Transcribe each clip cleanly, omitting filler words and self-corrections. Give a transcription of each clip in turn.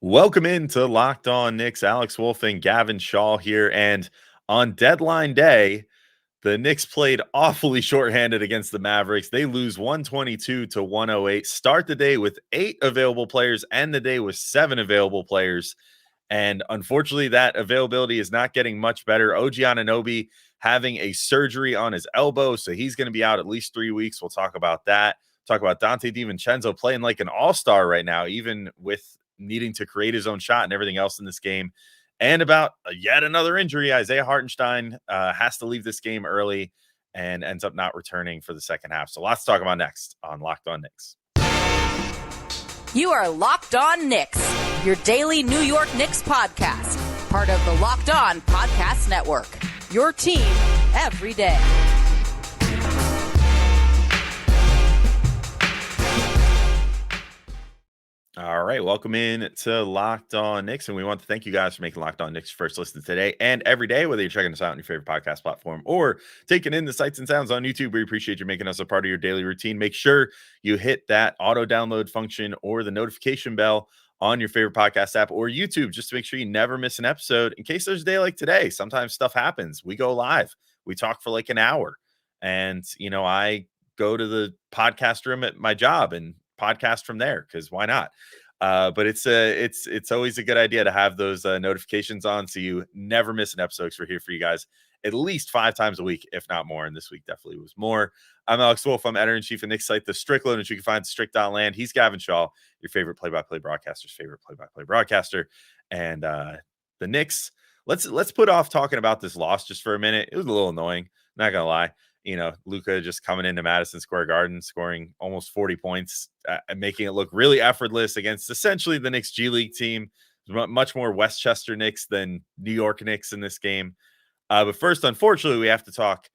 Welcome into Locked On Knicks. Alex Wolf and Gavin Shaw here. And on deadline day, the Knicks played awfully shorthanded against the Mavericks. They lose 122 to 108. Start the day with 8 available players, end the day with 7 available players. And unfortunately, that availability is not getting much better. OG Anunoby having a surgery on his elbow, so he's going to be out at least 3 weeks. We'll talk about that. Talk about Donte DiVincenzo playing like an all-star right now, even with needing to create his own shot and everything else in this game. And about yet another injury, Isaiah Hartenstein has to leave this game early and ends up not returning for the second half. So lots to talk about next on Locked On Knicks. You are Locked On Knicks, your daily New York Knicks podcast, part of the Locked On Podcast Network, your team every day. All right, welcome in to Locked On Knicks, and we want to thank you guys for making Locked On Knicks first listen today and every day, whether you're checking us out on your favorite podcast platform or taking in the sights and sounds on YouTube. We appreciate you making us a part of your daily routine. Make sure you hit that auto download function or the notification bell on your favorite podcast app or YouTube, just to make sure you never miss an episode in case there's a day like today. Sometimes stuff happens. We go live. We talk for like an hour, and I go to the podcast room at my job and podcast from there, because why not? But it's always a good idea to have those notifications on so you never miss an episode, because we're here for you guys at least 5 times a week, if not more. And this week definitely was more. I'm Alex Wolf. I'm editor-in-chief of Knicks site, The Strickland, which you can find at strick.land. He's Gavin Shaw, your favorite play-by-play broadcaster's favorite play-by-play broadcaster. And the Knicks, let's put off talking about this loss just for a minute. It was a little annoying, not gonna lie. Luka just coming into Madison Square Garden, scoring almost 40 points, and making it look really effortless against essentially the Knicks G League team. Much more Westchester Knicks than New York Knicks in this game. But first, unfortunately, we have to talk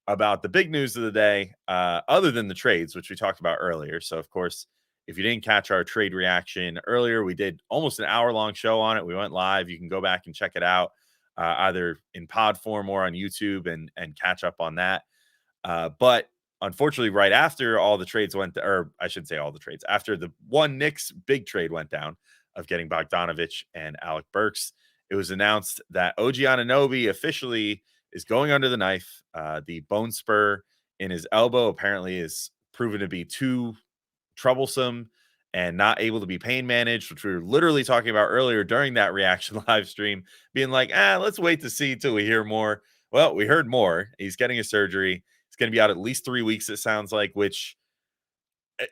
about the big news of the day, other than the trades, which we talked about earlier. So, of course, if you didn't catch our trade reaction earlier, we did almost an hour-long show on it. We went live. You can go back and check it out, either in pod form or on YouTube, and catch up on that. But unfortunately, right after all the trades went, or I should say all the trades, after the one Knicks big trade went down of getting Bogdanovich and Alec Burks, it was announced that OG Anunoby officially is going under the knife. The bone spur in his elbow apparently is proven to be too troublesome and not able to be pain managed, which we were literally talking about earlier during that reaction live stream, being like, let's wait to see till we hear more. Well, we heard more. He's getting a surgery. It's going to be out at least 3 weeks, it sounds like, which,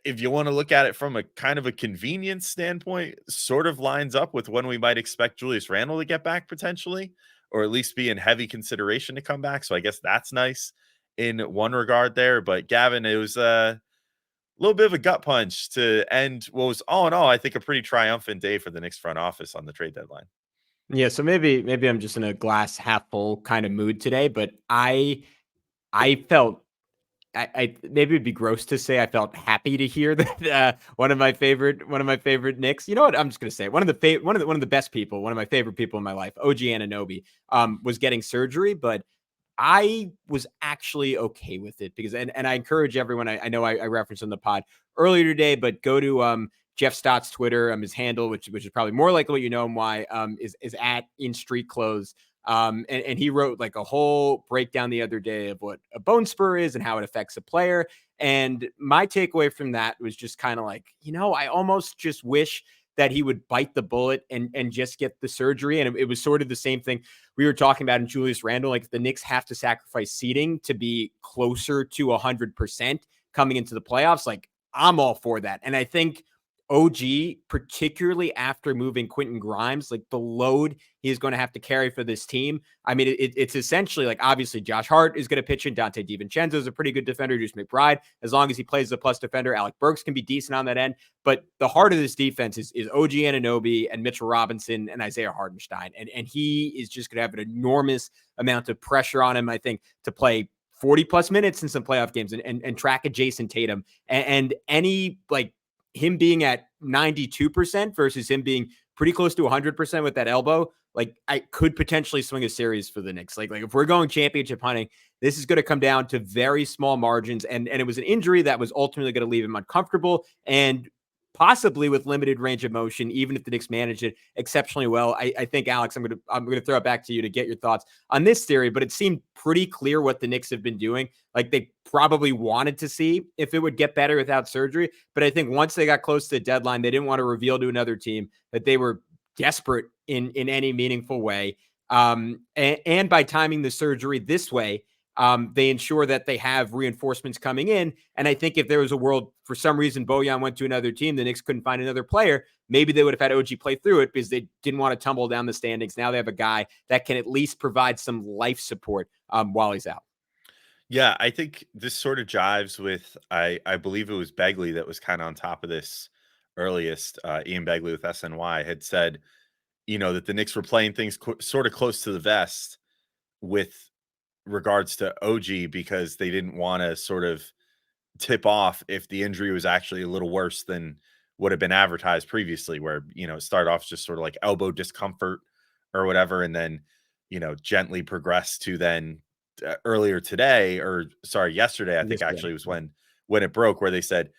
if you want to look at it from a kind of a convenience standpoint, sort of lines up with when we might expect Julius Randle to get back potentially, or at least be in heavy consideration to come back. So I guess that's nice in one regard there. But Gavin, it was a little bit of a gut punch to end what was, all in all, I think a pretty triumphant day for the Knicks front office on the trade deadline. Yeah, so maybe I'm just in a glass half full kind of mood today, but I felt, I maybe it'd be gross to say I felt happy to hear that one of my favorite Knicks. You know what? I'm just gonna say it. One of the best people, one of my favorite people in my life, OG Anunoby, was getting surgery, but I was actually okay with it because, and I encourage everyone. I know I referenced on the pod earlier today, but go to Jeff Stott's Twitter, his handle, which is probably more likely you know him why, is at In Street Clothes. And he wrote like a whole breakdown the other day of what a bone spur is and how it affects a player. And my takeaway from that was just kind of like, I almost just wish that he would bite the bullet and just get the surgery. And it was sort of the same thing we were talking about in Julius Randle. Like, the Knicks have to sacrifice seeding to be closer to 100% coming into the playoffs. Like, I'm all for that. And I think OG, particularly after moving Quentin Grimes, like the load he is going to have to carry for this team. I mean, it's essentially like, obviously Josh Hart is going to pitch in. Donte DiVincenzo is a pretty good defender. Deuce McBride, as long as he plays the plus defender. Alec Burks can be decent on that end. But the heart of this defense is OG Anunoby and Mitchell Robinson and Isaiah Hartenstein. And he is just going to have an enormous amount of pressure on him, I think, to play 40 plus minutes in some playoff games and track a Jason Tatum. And any, like, him being at 92% versus him being pretty close to 100% with that elbow, like, I could potentially swing a series for the Knicks. Like if we're going championship hunting, this is going to come down to very small margins. And it was an injury that was ultimately going to leave him uncomfortable. And possibly with limited range of motion, even if the Knicks manage it exceptionally well. I think, Alex, I'm gonna throw it back to you to get your thoughts on this theory, but it seemed pretty clear what the Knicks have been doing. Like, they probably wanted to see if it would get better without surgery, but I think once they got close to the deadline, they didn't want to reveal to another team that they were desperate in any meaningful way. And by timing the surgery this way, they ensure that they have reinforcements coming in. And I think if there was a world, for some reason, Bojan went to another team, the Knicks couldn't find another player, maybe they would have had OG play through it because they didn't want to tumble down the standings. Now they have a guy that can at least provide some life support while he's out. Yeah, I think this sort of jives with I believe it was Begley that was kind of on top of this earliest. Ian Begley with SNY had said, that the Knicks were playing things sort of close to the vest with regards to OG because they didn't want to sort of tip off if the injury was actually a little worse than would have been advertised previously, where, it started off just sort of like elbow discomfort or whatever, and then, gently progressed to then earlier today, or sorry, yesterday, I think actually was when it broke, where they said,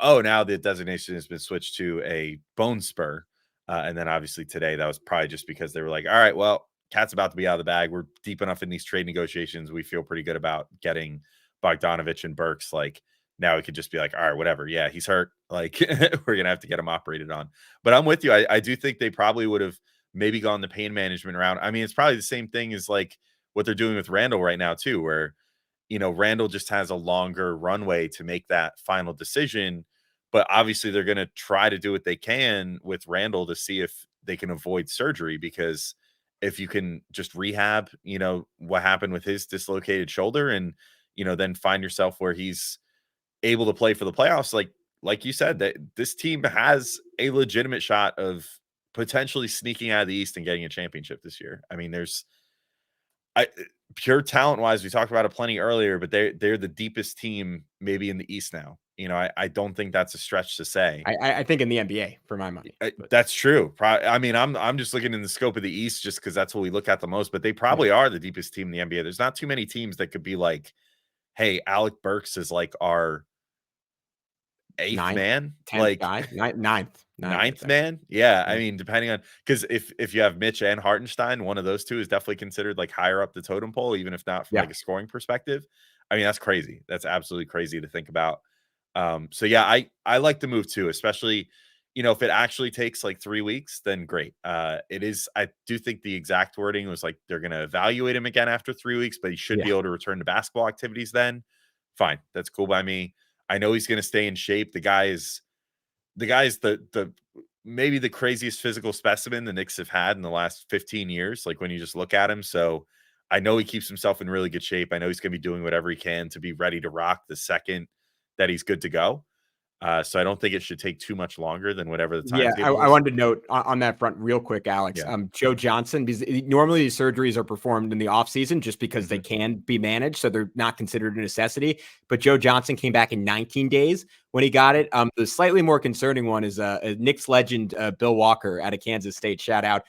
oh, now the designation has been switched to a bone spur. And then obviously today, that was probably just because they were like, all right, well, Cat's about to be out of the bag. We're deep enough in these trade negotiations. We feel pretty good about getting Bogdanovich and Burks. Like, now we could just be like, all right, whatever. Yeah, he's hurt. Like, we're going to have to get him operated on. But I'm with you. I do think they probably would have maybe gone the pain management route. I mean, it's probably the same thing as like what they're doing with Randall right now, too, where, Randall just has a longer runway to make that final decision. But obviously, they're going to try to do what they can with Randall to see if they can avoid surgery, because if you can just rehab, what happened with his dislocated shoulder, and, then find yourself where he's able to play for the playoffs, like you said, that this team has a legitimate shot of potentially sneaking out of the East and getting a championship this year. I mean, there's pure talent wise, we talked about it plenty earlier, but they're the deepest team maybe in the East now. I don't think that's a stretch to say. I think in the NBA, for my money. That's true. I mean, I'm just looking in the scope of the East just because that's what we look at the most, but they probably are the deepest team in the NBA. There's not too many teams that could be like, hey, Alec Burks is like our eighth man, like guy, ninth man. Yeah, I mean, depending on, because if you have Mitch and Hartenstein, one of those two is definitely considered like higher up the totem pole, even if not from like a scoring perspective. I mean, that's crazy. That's absolutely crazy to think about. So yeah, I like the move too, especially, if it actually takes like 3 weeks, then great. It is. I do think the exact wording was like they're going to evaluate him again after 3 weeks, but he should be able to return to basketball activities then. Fine, that's cool by me. I know he's going to stay in shape. The guy is the maybe the craziest physical specimen the Knicks have had in the last 15 years. Like, when you just look at him. So I know he keeps himself in really good shape. I know he's going to be doing whatever he can to be ready to rock the second that he's good to go. So I don't think it should take too much longer than whatever the timetable is. I wanted to note on that front real quick, Alex. Joe Johnson, because normally these surgeries are performed in the offseason just because they can be managed, so they're not considered a necessity. But Joe Johnson came back in 19 days when he got it. The slightly more concerning one is a Knicks legend, Bill Walker out of Kansas State. Shout out.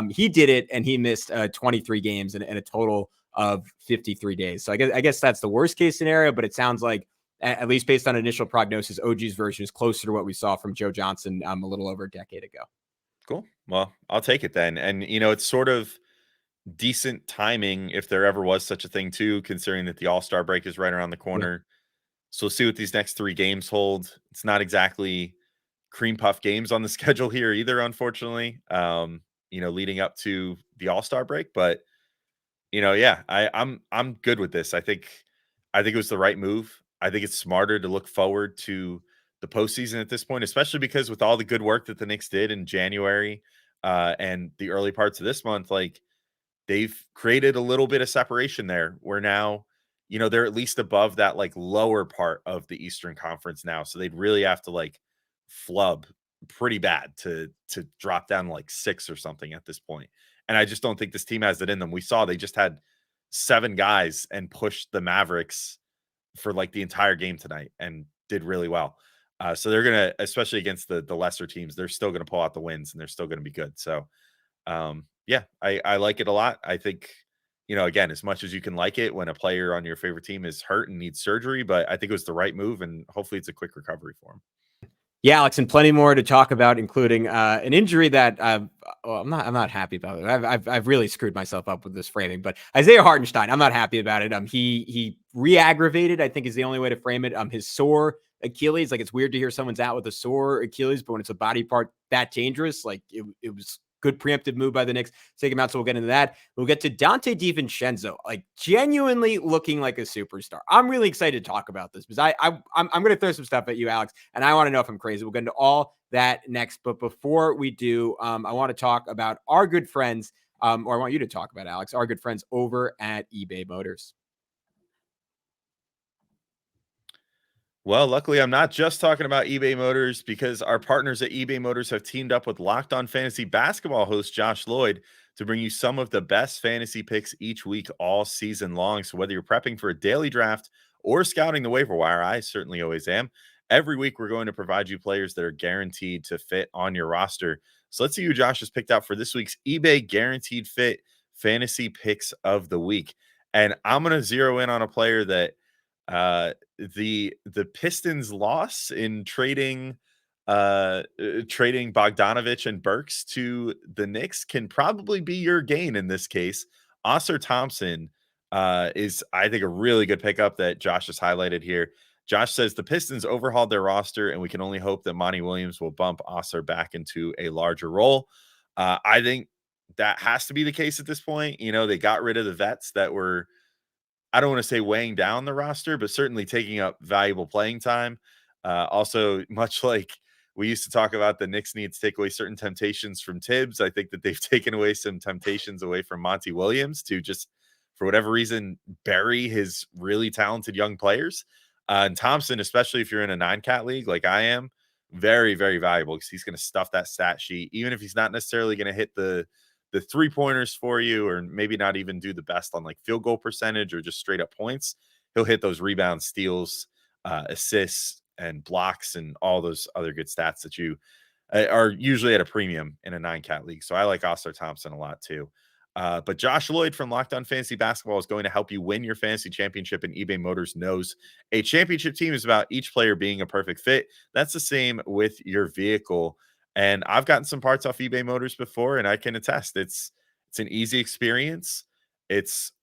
He did it, and he missed 23 games in a total of 53 days. So I guess that's the worst case scenario, but it sounds like, at least based on initial prognosis, OG's version is closer to what we saw from Joe Johnson a little over a decade ago. Cool. Well, I'll take it then. And, it's sort of decent timing if there ever was such a thing too, considering that the All-Star break is right around the corner. So we'll see what these next 3 games hold. It's not exactly cream puff games on the schedule here either, unfortunately, leading up to the All-Star break. But, I'm good with this. I think it was the right move. I think it's smarter to look forward to the postseason at this point, especially because with all the good work that the Knicks did in January and the early parts of this month, like, they've created a little bit of separation there where now, they're at least above that like lower part of the Eastern Conference now. So they'd really have to like flub pretty bad to drop down like 6 or something at this point. And I just don't think this team has it in them. We saw they just had 7 guys and pushed the Mavericks for like the entire game tonight and did really well. So they're going to, especially against the lesser teams, they're still going to pull out the wins and they're still going to be good. So I like it a lot. I think, again, as much as you can like it when a player on your favorite team is hurt and needs surgery, but I think it was the right move and hopefully it's a quick recovery for him. Yeah, Alex, and plenty more to talk about, including an injury that I'm not happy about it. I've really screwed myself up with this framing, but Isaiah Hartenstein, I'm not happy about it. He re-aggravated, I think is the only way to frame it. His sore Achilles. Like, it's weird to hear someone's out with a sore Achilles, but when it's a body part that dangerous, like it was good preemptive move by the Knicks. Take him out, so we'll get into that. We'll get to Donte DiVincenzo, like genuinely looking like a superstar. I'm really excited to talk about this because I'm going to throw some stuff at you, Alex, and I want to know if I'm crazy. We'll get into all that next, but before we do, I want to talk about our good friends, or I want you to talk about, Alex, our good friends over at eBay Motors. Well, luckily, I'm not just talking about eBay Motors because our partners at eBay Motors have teamed up with Locked On Fantasy Basketball host Josh Lloyd to bring you some of the best fantasy picks each week all season long. So whether you're prepping for a daily draft or scouting the waiver wire, I certainly always am. Every week, we're going to provide you players that are guaranteed to fit on your roster. So let's see who Josh has picked out for this week's eBay Guaranteed Fit Fantasy Picks of the Week. And I'm going to zero in on a player that the Pistons loss in trading trading Bogdanovich and Burks to the Knicks can probably be your gain in this case. Oscar Thompson is, I think, a really good pickup that Josh has highlighted here. Josh says the Pistons overhauled their roster, and we can only hope that Monty Williams will bump Oscar back into a larger role. I think that has to be the case at this point. You know, they got rid of the vets that were, I don't want to say weighing down the roster, but certainly taking up valuable playing time. Also, much like we used to talk about, the Knicks need to take away certain temptations from Tibbs. I think that they've taken away some temptations away from Monty Williams to just, for whatever reason, bury his really talented young players. And Thompson, especially if you're in a 9-cat league like I am, very, very valuable because he's going to stuff that stat sheet, even if he's not necessarily going to hit the three-pointers for you, or maybe not even do the best on like field goal percentage or just straight up points. He'll hit those rebounds, steals, assists, and blocks, and all those other good stats that you are usually at a premium in a 9-cat league. So I like Oscar Thompson a lot too. But Josh Lloyd from Locked On Fantasy Basketball is going to help you win your fantasy championship, and eBay Motors knows a championship team is about each player being a perfect fit. That's the same with your vehicle. And I've gotten some parts off eBay Motors before, and I can attest it's an easy experience. It's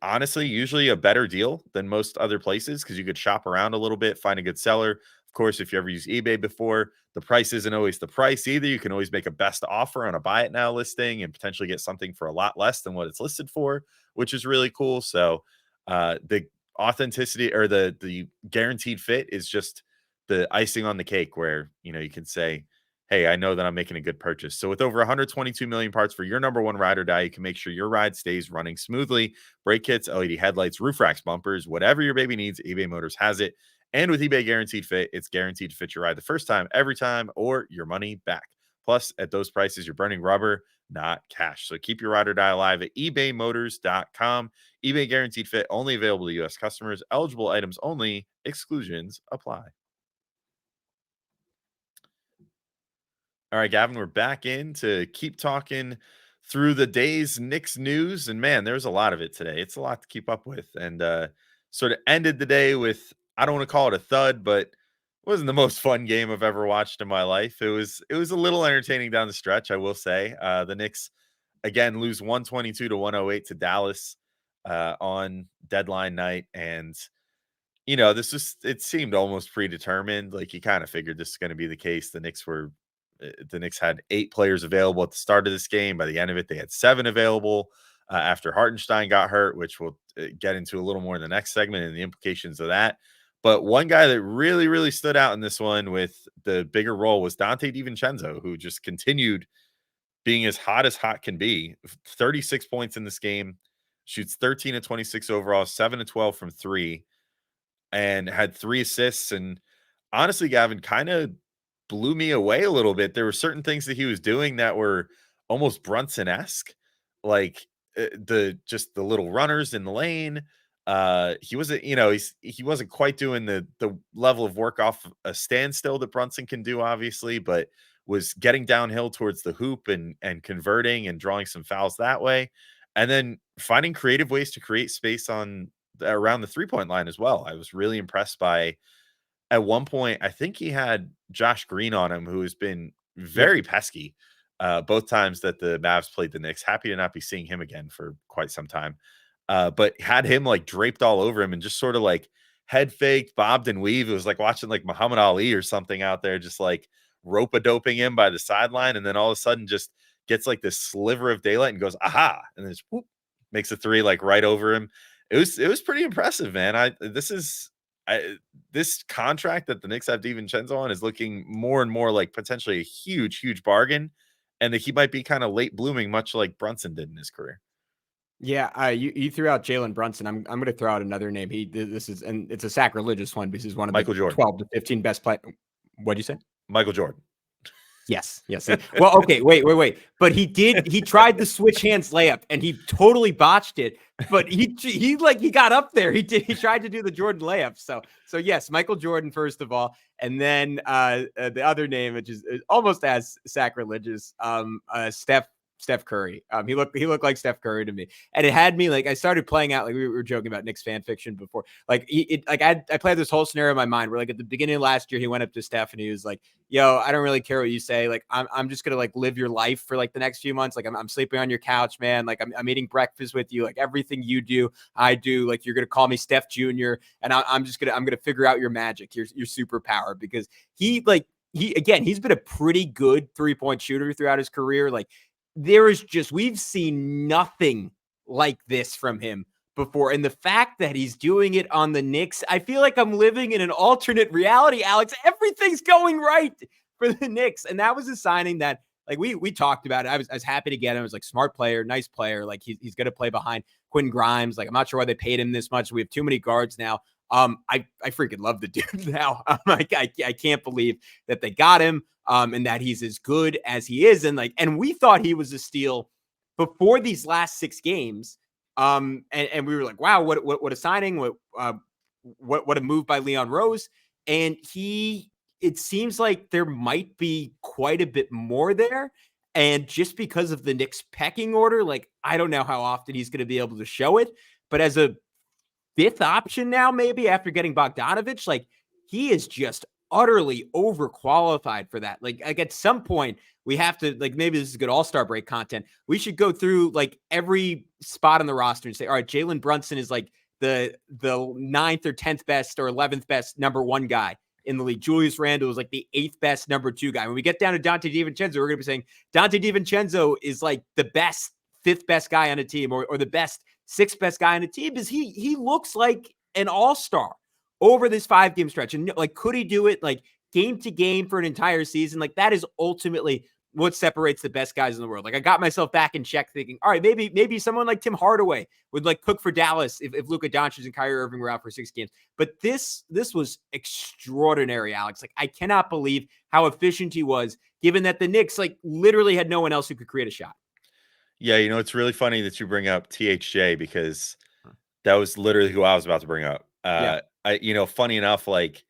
honestly usually a better deal than most other places because you could shop around a little bit, find a good seller. Of course, if you ever use eBay before, the price isn't always the price either. You can always make a best offer on a buy it now listing and potentially get something for a lot less than what it's listed for, which is really cool. So the authenticity, or the guaranteed fit, is just the icing on the cake where, you know, you can say, hey, I know that I'm making a good purchase. So with over 122 million parts for your number one ride or die, you can make sure your ride stays running smoothly. Brake kits, LED headlights, roof racks, bumpers, whatever your baby needs, eBay Motors has it. And with eBay Guaranteed Fit, it's guaranteed to fit your ride the first time, every time, or your money back. Plus, at those prices, you're burning rubber, not cash. So keep your ride or die alive at ebaymotors.com. eBay Guaranteed Fit, only available to U.S. customers. Eligible items only. Exclusions apply. All right, Gavin, we're back in to keep talking through the day's Knicks news. And man, there's a lot of it today. It's a lot to keep up with. And sort of ended the day with, I don't want to call it a thud, but it wasn't the most fun game I've ever watched in my life. It was a little entertaining down the stretch, I will say. The Knicks, again, lose 122 to 108 to Dallas on deadline night. And you know, it seemed almost predetermined. Like, you kind of figured this is going to be the case. The Knicks had 8 players available at the start of this game. By the end of it, they had 7 available after Hartenstein got hurt, which we'll get into a little more in the next segment and the implications of that. But one guy that really, really stood out in this one with the bigger role was Donte DiVincenzo, who just continued being as hot can be. 36 points in this game, shoots 13 of 26 overall, 7 of 12 from 3, and had 3 assists. And honestly, Gavin, kind of blew me away a little bit. There were certain things that he was doing that were almost Brunson-esque, like the little runners in the lane. He wasn't, you know, he wasn't quite doing the level of work off a standstill that Brunson can do, obviously, but was getting downhill towards the hoop and converting and drawing some fouls that way, and then finding creative ways to create space around the 3-point line as well. I was really impressed by at one point, I think he had Josh Green on him, who has been Yep. very pesky both times that the Mavs played the Knicks. Happy to not be seeing him again for quite some time. But had him like draped all over him and just sort of like head faked, bobbed and weave. It was like watching like Muhammad Ali or something out there, just like rope a doping him by the sideline. And then all of a sudden just gets like this sliver of daylight and goes, aha, and then just whoop, makes a three like right over him. It was pretty impressive, man. This contract that the Knicks have DiVincenzo on is looking more and more like potentially a huge, huge bargain, and that he might be kind of late blooming, much like Brunson did in his career. Yeah, you threw out Jalen Brunson. I'm going to throw out another name. This is, and it's a sacrilegious one because he's one of Michael the Jordan. 12 to 15 best play. What'd you say? Michael Jordan. Yes. Well, okay, wait. But he tried the switch hands layup and he totally botched it. But he got up there. He tried to do the Jordan layup. So yes, Michael Jordan first of all, and then the other name, which is almost as sacrilegious, Steph Curry. He looked like Steph Curry to me, and it had me like I started playing out like we were joking about Knicks fan fiction before. Like I played this whole scenario in my mind where like at the beginning of last year he went up to Steph and he was like, "Yo, I don't really care what you say. Like I'm just gonna like live your life for like the next few months. Like I'm sleeping on your couch, man. Like I'm eating breakfast with you. Like everything you do, I do. Like you're gonna call me Steph Jr. and I'm gonna figure out your magic, your superpower because he's been a pretty good 3-point shooter throughout his career. Like we've seen nothing like this from him before. And the fact that he's doing it on the Knicks, I feel like I'm living in an alternate reality, Alex. Everything's going right for the Knicks. And that was a signing that like we talked about it. I was happy to get him. I was like smart player, nice player. Like he's going to play behind Quentin Grimes. Like I'm not sure why they paid him this much. We have too many guards now. I freaking love the dude now. I can't believe that they got him. And that he's as good as he is. And we thought he was a steal before these last 6 games. And we were like, wow, what a signing. What a move by Leon Rose. And it seems like there might be quite a bit more there. And just because of the Knicks pecking order, like, I don't know how often he's going to be able to show it, but as a 5th option now, maybe after getting Bogdanovich, like he is just utterly overqualified for that. Like at some point we have to like, maybe this is good all-star break content. We should go through like every spot on the roster and say, all right, Jalen Brunson is like the 9th or 10th best or 11th best number 1 guy in the league. Julius Randle is like the 8th best number 2 guy. When we get down to Donte DiVincenzo, we're going to be saying Donte DiVincenzo is like the best 5th best guy on a team or the best 6th best guy on a team because he looks like an all-star over this 5-game stretch. And like, could he do it like game to game for an entire season? Like that is ultimately what separates the best guys in the world. Like I got myself back in check thinking, all right, maybe someone like Tim Hardaway would like cook for Dallas if Luka Doncic and Kyrie Irving were out for 6 games. But this was extraordinary, Alex. Like I cannot believe how efficient he was, given that the Knicks like literally had no one else who could create a shot. Yeah, it's really funny that you bring up THJ because that was literally who I was about to bring up. Yeah. Funny enough, like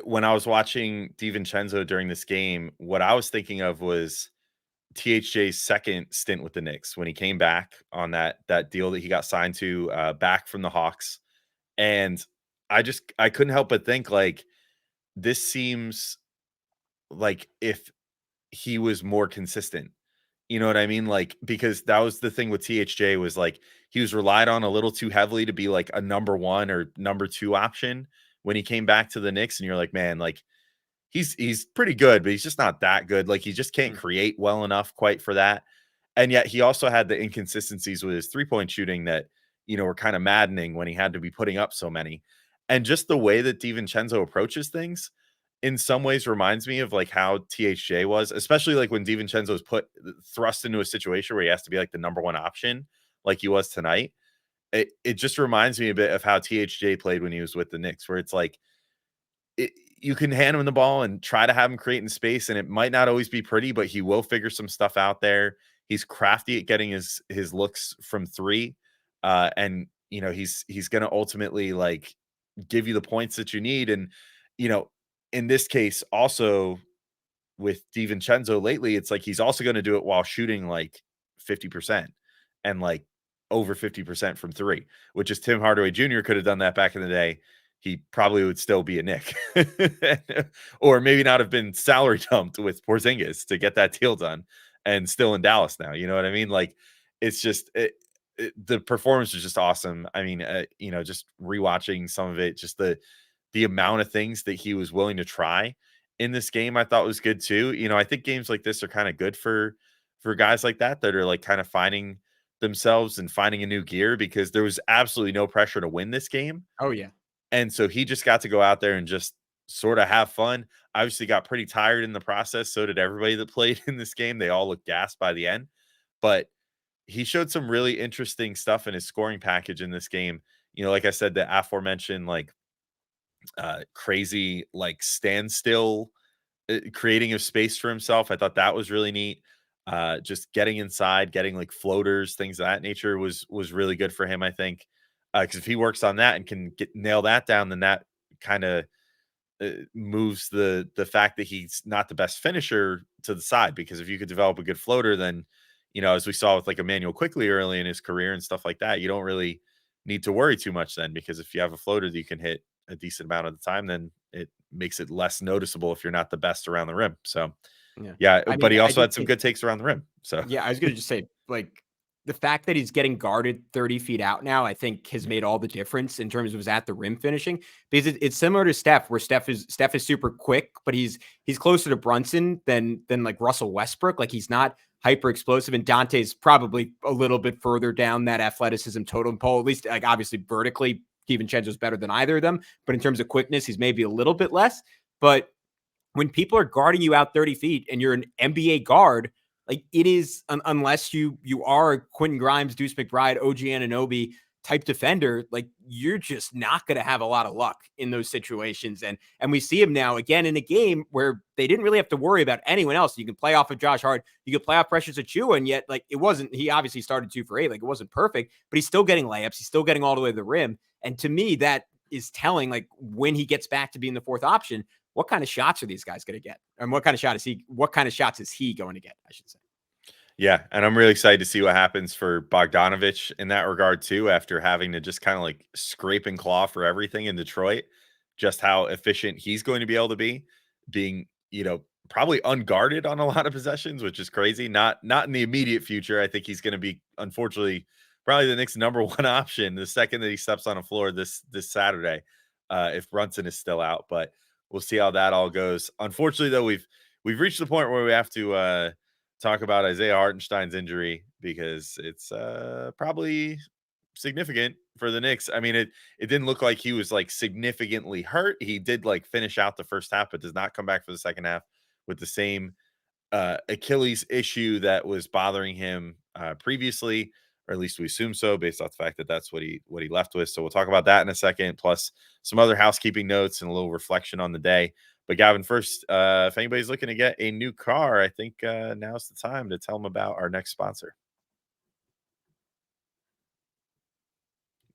when I was watching DiVincenzo during this game, what I was thinking of was THJ's second stint with the Knicks when he came back on that deal that he got signed to back from the Hawks. And I couldn't help but think like this seems like if he was more consistent. You know what I mean? Like, because that was the thing with THJ was like he was relied on a little too heavily to be like a number 1 or number 2 option when he came back to the Knicks. And you're like, man, like he's pretty good, but he's just not that good. Like he just can't create well enough quite for that. And yet he also had the inconsistencies with his 3-point shooting that, were kind of maddening when he had to be putting up so many. And just the way that DiVincenzo approaches things in some ways reminds me of like how THJ was, especially like when DiVincenzo was thrust into a situation where he has to be like the number 1 option, like he was tonight. It just reminds me a bit of how THJ played when he was with the Knicks, where it's like you can hand him the ball and try to have him create in space, and it might not always be pretty, but he will figure some stuff out there. He's crafty at getting his looks from 3, and he's going to ultimately like give you the points that you need. And in this case, also with DiVincenzo lately, it's like he's also going to do it while shooting like 50% and like over 50% from 3, which is Tim Hardaway Jr. could have done that back in the day. he probably would still be a Knick, or maybe not have been salary dumped with Porzingis to get that deal done, and still in Dallas now. You know what I mean? Like, it's just the performance was just awesome. I mean, just rewatching some of it, just the amount of things that he was willing to try in this game, I thought was good too. I think games like this are kind of good for guys like that are like kind of finding themselves and finding a new gear, because there was absolutely no pressure to win this game. Oh yeah. And so he just got to go out there and just sort of have fun. Obviously got pretty tired in the process. So did everybody that played in this game. They all looked gassed by the end, but he showed some really interesting stuff in his scoring package in this game. Like I said, the aforementioned, like, crazy, like, standstill, creating a space for himself. I thought that was really neat. Just getting inside, getting like floaters, things of that nature was really good for him, I think. Because if he works on that and can nail that down, then that kind of moves the fact that he's not the best finisher to the side. Because if you could develop a good floater, then as we saw with like Emmanuel quickly early in his career and stuff like that, you don't really need to worry too much then, because if you have a floater that you can hit a decent amount of the time, then it makes it less noticeable if you're not the best around the rim. So yeah, I but mean, he I also did had some good takes around the rim. So Yeah, I was gonna just say, like, the fact that he's getting guarded 30 feet out now, I think has made all the difference in terms of his at the rim finishing. Because it's similar to Steph, where Steph is super quick, but he's closer to Brunson than like Russell Westbrook. Like, he's not hyper explosive, and Dante's probably a little bit further down that athleticism totem pole. At least, like, obviously vertically, DiVincenzo's better than either of them, but in terms of quickness, he's maybe a little bit less. But when people are guarding you out 30 feet and you're an NBA guard, like, it is, unless you are a Quentin Grimes, Deuce McBride, OG Anunoby type defender, like, you're just not going to have a lot of luck in those situations. And we see him now again in a game where they didn't really have to worry about anyone else. You can play off of Josh Hart, you can play off Precious Achiuwa, and yet, like, it wasn't, he obviously started 2 for 8, like, it wasn't perfect, but he's still getting layups, he's still getting all the way to the rim. And to me, that is telling, like, when he gets back to being the fourth option, what kind of shots are these guys going to get? And what kind of shots is he going to get, I should say. Yeah, and I'm really excited to see what happens for Bogdanovich in that regard too, after having to just kind of like scrape and claw for everything in Detroit, just how efficient he's going to be able to be, being, probably unguarded on a lot of possessions, which is crazy. Not in the immediate future. I think he's going to be, unfortunately, probably the Knicks' number 1 option the second that he steps on a floor this Saturday, if Brunson is still out. But we'll see how that all goes. Unfortunately, though, we've reached the point where we have to talk about Isaiah Hartenstein's injury, because it's probably significant for the Knicks. I mean, it didn't look like he was like significantly hurt. He did like finish out the first half, but does not come back for the second half with the same Achilles issue that was bothering him previously, or at least we assume so, based off the fact that that's what he left with. So we'll talk about that in a second, plus some other housekeeping notes and a little reflection on the day. But Gavin, first, if anybody's looking to get a new car, I think now's the time to tell them about our next sponsor.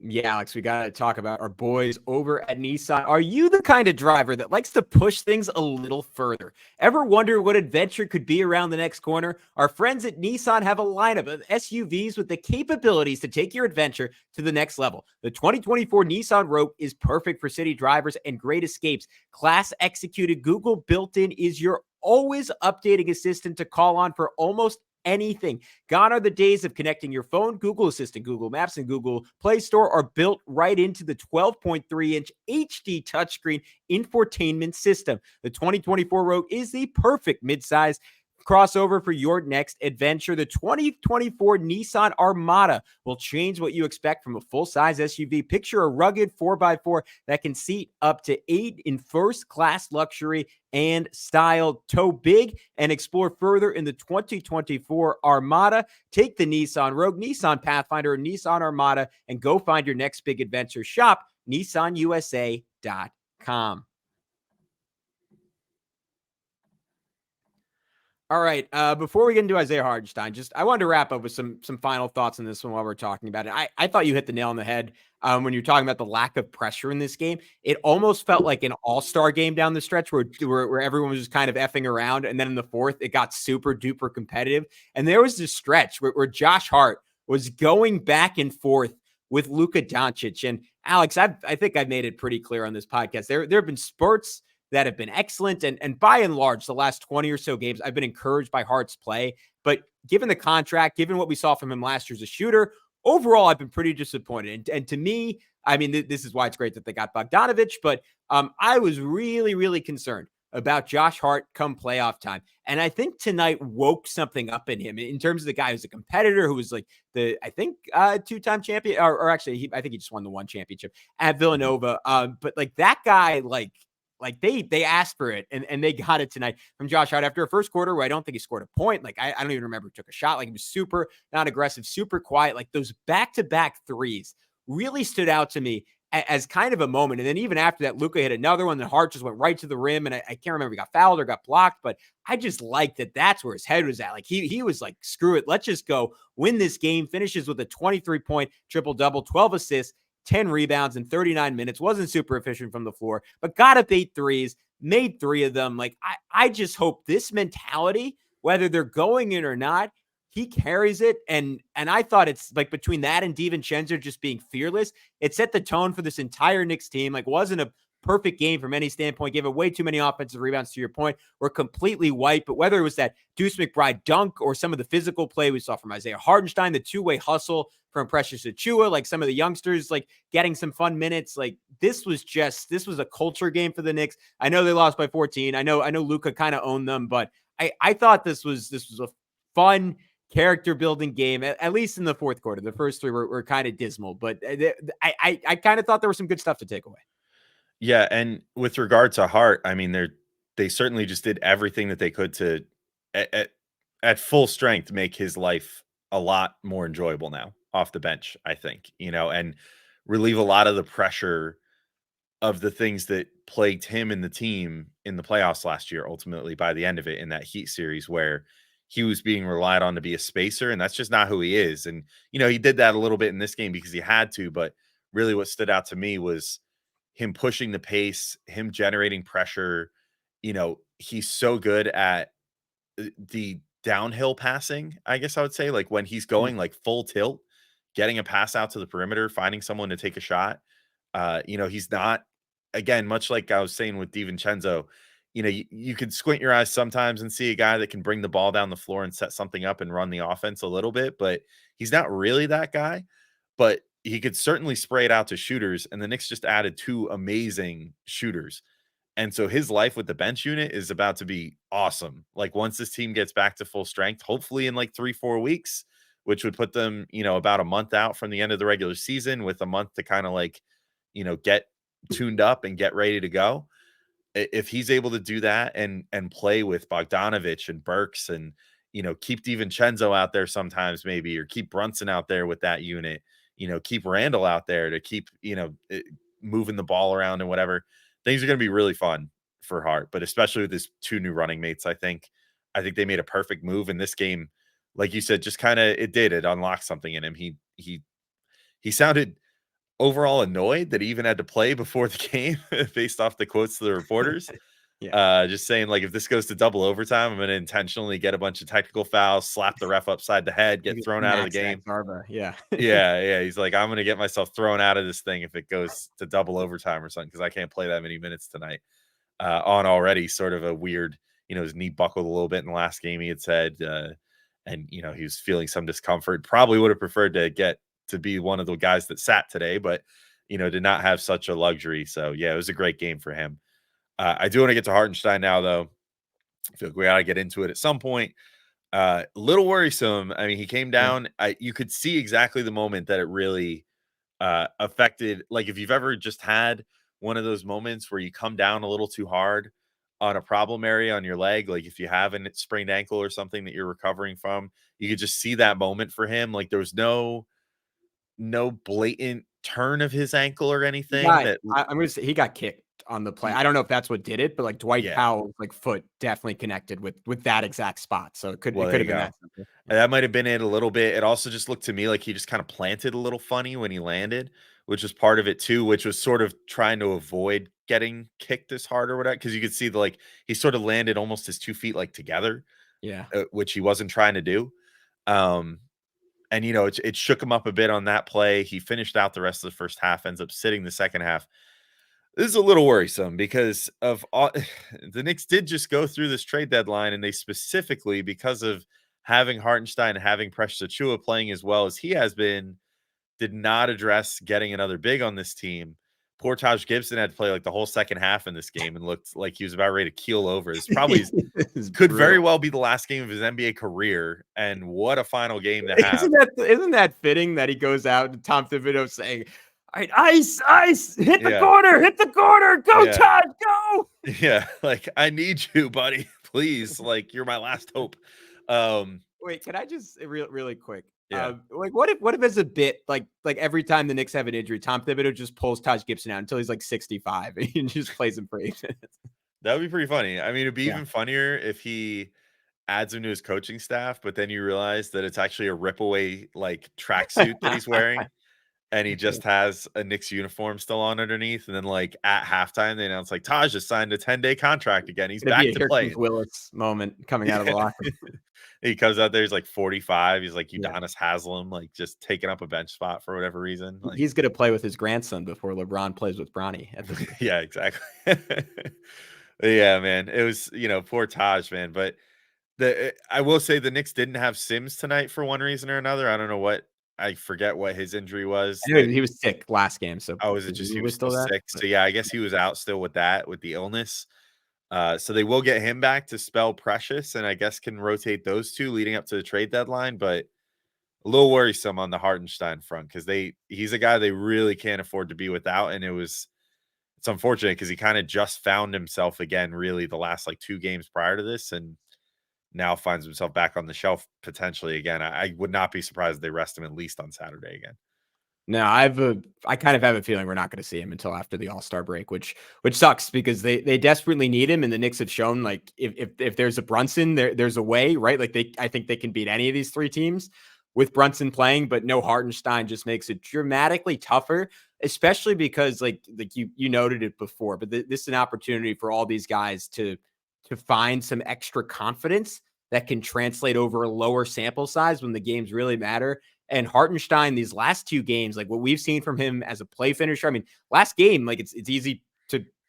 Yeah, Alex, we got to talk about our boys over at Nissan. Are you the kind of driver that likes to push things a little further? Ever wonder what adventure could be around the next corner? Our friends at Nissan have a lineup of SUVs with the capabilities to take your adventure to the next level. The 2024 Nissan Rogue is perfect for city drivers and great escapes. Class executed, Google built-in is your always updating assistant to call on for almost anything. Gone are the days of connecting your phone. Google Assistant, Google Maps, and Google Play Store are built right into the 12.3-inch HD touchscreen infotainment system. The 2024 Rogue is the perfect midsize crossover for your next adventure. The 2024 Nissan Armada will change what you expect from a full-size SUV. Picture a rugged 4x4 that can seat up to 8 in first-class luxury and style. Tow big and explore further in the 2024 Armada. Take the Nissan Rogue, Nissan Pathfinder, or Nissan Armada and go find your next big adventure. Shop nissanusa.com. All right. Before we get into Isaiah Hartenstein, I wanted to wrap up with some final thoughts on this one while we're talking about it. I thought you hit the nail on the head when you're talking about the lack of pressure in this game. It almost felt like an all-star game down the stretch where everyone was just kind of effing around. And then in the fourth, it got super duper competitive. And there was this stretch where Josh Hart was going back and forth with Luka Doncic. And Alex, I think I've made it pretty clear on this podcast. There have been spurts that have been excellent. And by and large, the last 20 or so games, I've been encouraged by Hart's play. But given the contract, given what we saw from him last year as a shooter, overall, I've been pretty disappointed. And to me, I mean, this is why it's great that they got Bogdanovich, but I was really, really concerned about Josh Hart come playoff time. And I think tonight woke something up in him in terms of the guy who's a competitor, who was like I think two-time champion, or actually, I think he just won the one championship at Villanova. But like that guy, like they asked for it and they got it tonight from Josh Hart after a first quarter where I don't think he scored a point. Like I don't even remember he took a shot. Like he was super non-aggressive, super quiet. Like those back-to-back threes really stood out to me as kind of a moment. And then even after that, Luka hit another one. And Hart just went right to the rim. And I can't remember if he got fouled or got blocked, but I just liked that that's where his head was at. Like he was like, screw it. Let's just go win this game. Finishes with a 23-point triple-double, 12 assists, 10 rebounds in 39 minutes. Wasn't super efficient from the floor, but got up 8 threes, made 3 of them. Like I just hope this mentality, whether they're going in or not, he carries it. And I thought it's like between that and DiVincenzo just being fearless, it set the tone for this entire Knicks team. Like wasn't a perfect game from any standpoint, gave away too many offensive rebounds to your point, were completely white. But whether it was that Deuce McBride dunk or some of the physical play we saw from Isaiah Hartenstein, the two-way hustle from Precious Achiuwa, like some of the youngsters, like getting some fun minutes, like this was a culture game for the Knicks. I know they lost by 14. I know Luka kind of owned them, but I thought this was a fun character building game, at least in the fourth quarter. The first 3 were kind of dismal, but I kind of thought there was some good stuff to take away. Yeah, and with regard to Hart, I mean, they certainly just did everything that they could to, at full strength, make his life a lot more enjoyable now off the bench, I think, and relieve a lot of the pressure of the things that plagued him and the team in the playoffs last year, ultimately by the end of it in that Heat series where he was being relied on to be a spacer, and that's just not who he is. And, he did that a little bit in this game because he had to, but really what stood out to me was him pushing the pace, him generating pressure. He's so good at the downhill passing, I guess I would say, like when he's going like full tilt, getting a pass out to the perimeter, finding someone to take a shot. He's not, again, much like I was saying with DiVincenzo, you could squint your eyes sometimes and see a guy that can bring the ball down the floor and set something up and run the offense a little bit, but he's not really that guy. But he could certainly spray it out to shooters, and the Knicks just added 2 amazing shooters. And so his life with the bench unit is about to be awesome. Like once this team gets back to full strength, hopefully in like 3-4 weeks, which would put them, about a month out from the end of the regular season with a month to kind of like, get tuned up and get ready to go. If he's able to do that and play with Bogdanovich and Burks and, keep DiVincenzo out there sometimes maybe, or keep Brunson out there with that unit, keep Randall out there to keep, moving the ball around and whatever. Things are going to be really fun for Hart, but especially with his 2 new running mates, I think they made a perfect move in this game. Like you said, just kind of, it unlocked something in him. He sounded overall annoyed that he even had to play before the game based off the quotes to the reporters. Yeah. Just saying, like, if this goes to double overtime, I'm going to intentionally get a bunch of technical fouls, slap the ref upside the head, get thrown out of the game. Yeah. Yeah. He's like, I'm going to get myself thrown out of this thing if it goes to double overtime or something, because I can't play that many minutes tonight. On already sort of a weird, his knee buckled a little bit in the last game, he had said. And, he was feeling some discomfort. Probably would have preferred to get to be one of the guys that sat today, but, did not have such a luxury. So, yeah, it was a great game for him. I do want to get to Hartenstein now, though. I feel like we got to get into it at some point. Little worrisome. I mean, he came down. You could see exactly the moment that it really affected. Like if you've ever just had one of those moments where you come down a little too hard on a problem area on your leg, like if you have a sprained ankle or something that you're recovering from, you could just see that moment for him. Like there was no blatant turn of his ankle or anything. I'm gonna say he got kicked on the play. I don't know if that's what did it, but like Dwight Powell's like foot definitely connected with that exact spot. So it could have been that simple. That might have been it a little bit. It also just looked to me like he just kind of planted a little funny when he landed, which was part of it too, which was sort of trying to avoid getting kicked this hard or whatever. Because you could see he sort of landed almost his 2 feet like together. Yeah. Which he wasn't trying to do. And, it shook him up a bit on that play. He finished out the rest of the first half, ends up sitting the second half. This is a little worrisome because of all the Knicks did just go through this trade deadline, and they specifically, because of having Hartenstein and having Precious Achiuwa playing as well as he has been, did not address getting another big on this team. Poor Taj Gibson had to play like the whole second half in this game and looked like he was about ready to keel over. This probably This is could very brutal. well be the last game of his NBA career, and what a final game to have. Isn't that fitting that he goes out and Tom Thibodeau saying, "All right, ice, hit the Yeah, corner, go yeah, Todd, go." yeah. Like, I need you, buddy. Please, like, you're my last hope. Um, Wait, can I just really quick? yeah. Like what if as a bit like every time the Knicks have an injury, Tom Thibodeau just pulls Taj Gibson out until he's like 65 and he just plays him for 8 minutes. That would be pretty funny. I mean, it'd be Yeah. even funnier if he adds him to his coaching staff, but then you realize that it's actually a rip away like tracksuit that he's wearing, and he just has a Knicks uniform still on underneath. And then like at halftime, they announce like Taj just signed a 10-day contract again. He's It's gonna be back a to Here Comes playing. Willis moment coming out of the Yeah. locker room. He comes out there, he's like 45. He's like Yeah. Udonis Haslam, like just taking up a bench spot for whatever reason. Like, He's gonna play with his grandson before LeBron plays with Bronny at this. yeah, exactly. Yeah, man. It was, poor Taj, man. But I will say the Knicks didn't have Sims tonight for one reason or another. I don't know what, I forget what his injury was. I knew he was sick last game, so Oh, is it just he presumably was still still that. sick? So yeah, I guess he was out still with the illness. So they will get him back to spell Precious, and I guess can rotate those two leading up to the trade deadline. But a little worrisome on the Hartenstein front because he's a guy they really can't afford to be without, and it's unfortunate because he kind of just found himself again, really the last like 2 games prior to this, and now finds himself back on the shelf potentially again. I would not be surprised if they rest him at least on Saturday again. No, I kind of have a feeling we're not going to see him until after the All-Star break, which sucks because they desperately need him, and the Knicks have shown like if there's a Brunson, there's a way, right? Like I think they can beat any of these 3 teams with Brunson playing, but no Hartenstein just makes it dramatically tougher, especially because like you noted it before, but this is an opportunity for all these guys to find some extra confidence that can translate over a lower sample size when the games really matter. And Hartenstein, these last 2 games, like what we've seen from him as a play finisher. I mean, last game, like it's easy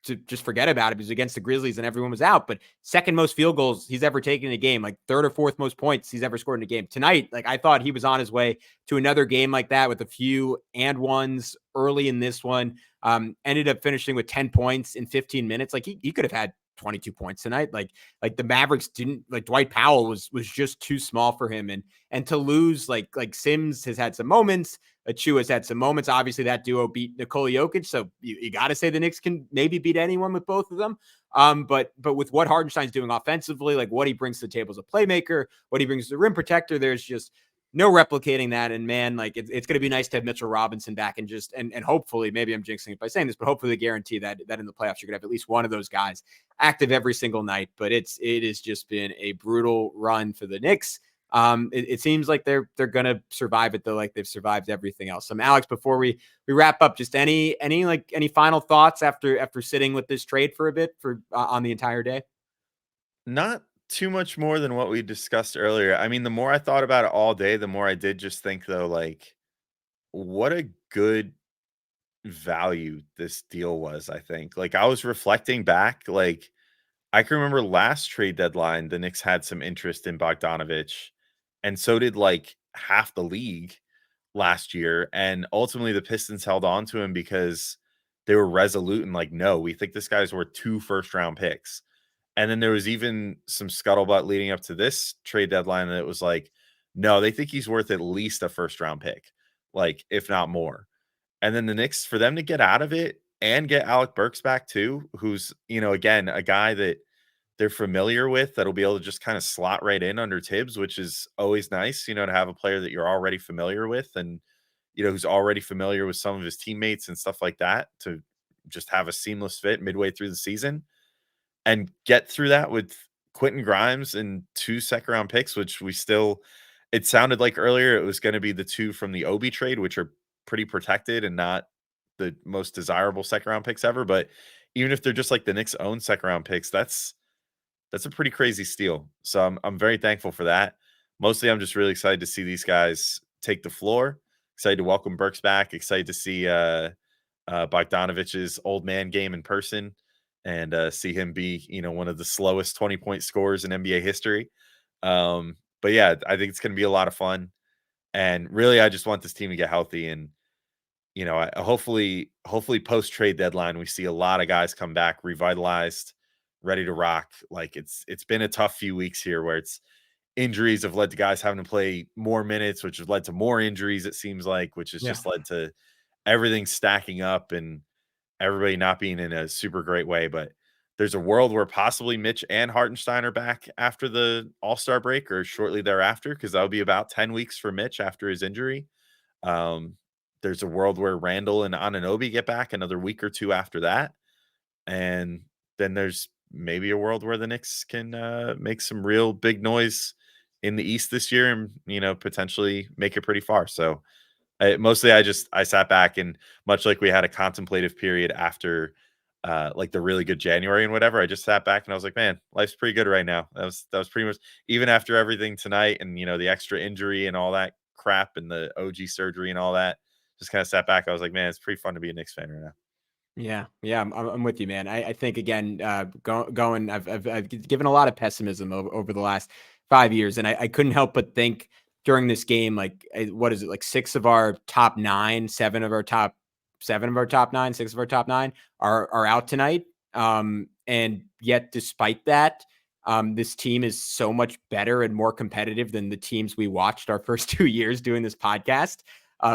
to just forget about it because against the Grizzlies and everyone was out. But second most field goals he's ever taken in a game, like third or fourth most points he's ever scored in a game. Tonight, like I thought he was on his way to another game like that with a few and ones early in this one. Ended up finishing with 10 points in 15 minutes. Like he could have had 22 points tonight. Like the Mavericks didn't, like Dwight Powell was just too small for him. And to lose like Sims has had some moments. Achiuwa's had some moments. Obviously, that duo beat Nikola Jokic, so you got to say the Knicks can maybe beat anyone with both of them. But with what Hartenstein's doing offensively, like what he brings to the table as a playmaker, what he brings to the rim protector, there's just no replicating that. And man, like it's going to be nice to have Mitchell Robinson back and hopefully, maybe I'm jinxing it by saying this, but hopefully they guarantee that in the playoffs you're going to have at least one of those guys active every single night. But it has just been a brutal run for the Knicks. It seems like they're gonna survive it though, like they've survived everything else. So Alex, before we wrap up, just any final thoughts after sitting with this trade for a bit for on the entire day? Not too much more than what we discussed earlier. I mean, the more I thought about it all day, the more I did just think though, like, what a good value this deal was. I think, like, I was reflecting back, like, I can remember last trade deadline, the Knicks had some interest in Bogdanovich, and so did like half the league last year. And ultimately, the Pistons held on to him because they were resolute and like, no, we think this guy's worth 2 first-round picks. And then there was even some scuttlebutt leading up to this trade deadline that was like, no, they think he's worth at least a first-round pick, like if not more. And then the Knicks, for them to get out of it and get Alec Burks back too, who's, again, a guy that they're familiar with that'll be able to just kind of slot right in under Tibbs, which is always nice, to have a player that you're already familiar with and, who's already familiar with some of his teammates and stuff like that to just have a seamless fit midway through the season and get through that with Quentin Grimes and 2 second-round picks, which it sounded like earlier it was going to be the 2 from the Obi trade, which are pretty protected and not the most desirable second-round picks ever. But even if they're just like the Knicks' own second-round picks, that's a pretty crazy steal. So I'm very thankful for that. Mostly, I'm just really excited to see these guys take the floor. Excited to welcome Burks back. Excited to see Bogdanovic's old man game in person and see him be, one of the slowest 20-point scorers in NBA history. But yeah, I think it's going to be a lot of fun. And really, I just want this team to get healthy. And, hopefully post trade deadline, we see a lot of guys come back revitalized, ready to rock. Like it's been a tough few weeks here where injuries have led to guys having to play more minutes, which has led to more injuries, it seems like, which has just led to everything stacking up and everybody not being in a super great way. But there's a world where possibly Mitch and Hartenstein are back after the All-Star break or shortly thereafter, because that would be about 10 weeks for Mitch after his injury. There's a world where Randall and Anunoby get back another week or two after that. And then there's maybe a world where the Knicks can make some real big noise in the East this year and, potentially make it pretty far. So mostly I sat back and much like we had a contemplative period after like the really good January and whatever, I just sat back and I was like, man, life's pretty good right now. That was pretty much even after everything tonight and, the extra injury and all that crap and the OG surgery and all that, just kind of sat back. I was like, man, it's pretty fun to be a Knicks fan right now. Yeah, I'm with you, man. I think again, going, I've given a lot of pessimism over the last 5 years, and I couldn't help but think during this game, like, what is it, like 6 of our top 9, 7 of our top 9, 6 of our top 9 are out tonight. And yet, despite that, this team is so much better and more competitive than the teams we watched our first 2 years doing this podcast.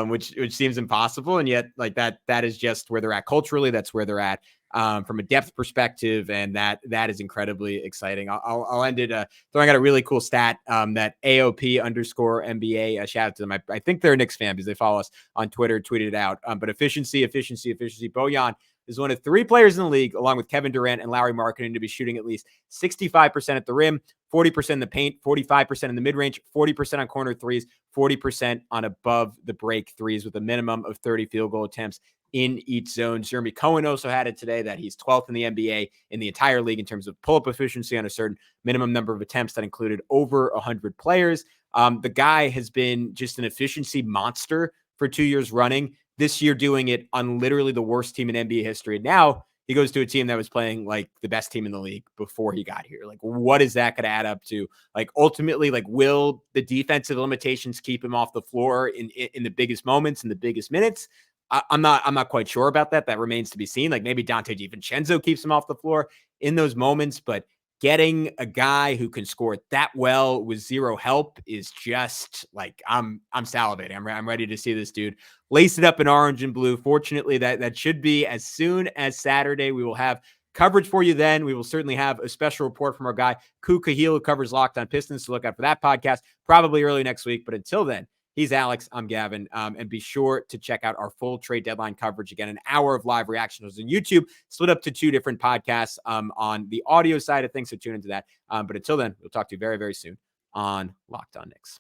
Which seems impossible. And yet like that is just where they're at culturally. That's where they're at from a depth perspective. And that is incredibly exciting. I'll end it throwing out a really cool stat that AOP_NBA, shout out to them. I think they're a Knicks fan because they follow us on Twitter, tweeted it out. But efficiency. Bojan is one of 3 players in the league, along with Kevin Durant and Lauri Markkanen, to be shooting at least 65% at the rim, 40% in the paint, 45% in the mid-range, 40% on corner threes, 40% on above the break threes, with a minimum of 30 field goal attempts in each zone. Jeremy Cohen also had it today that he's 12th in the NBA in the entire league in terms of pull-up efficiency on a certain minimum number of attempts that included over 100 players. The guy has been just an efficiency monster for 2 years running. This year doing it on literally the worst team in NBA history. And now he goes to a team that was playing like the best team in the league before he got here. Like, what is that going to add up to? Like, ultimately, like, will the defensive limitations keep him off the floor in the biggest moments, in the biggest minutes? I'm not quite sure about that. That remains to be seen. Like, maybe Donte DiVincenzo keeps him off the floor in those moments, but getting a guy who can score that well with zero help is just like, I'm salivating. I'm ready to see this dude lace it up in orange and blue. Fortunately, that should be as soon as Saturday. We will have coverage for you then. We will certainly have a special report from our guy, Ku Kahil, who covers Locked On Pistons. So look out for that podcast probably early next week. But until then, he's Alex. I'm Gavin. And be sure to check out our full trade deadline coverage. Again, an hour of live reactions on YouTube, split up to 2 different podcasts on the audio side of things. So tune into that. But until then, we'll talk to you very, very soon on Locked On Knicks.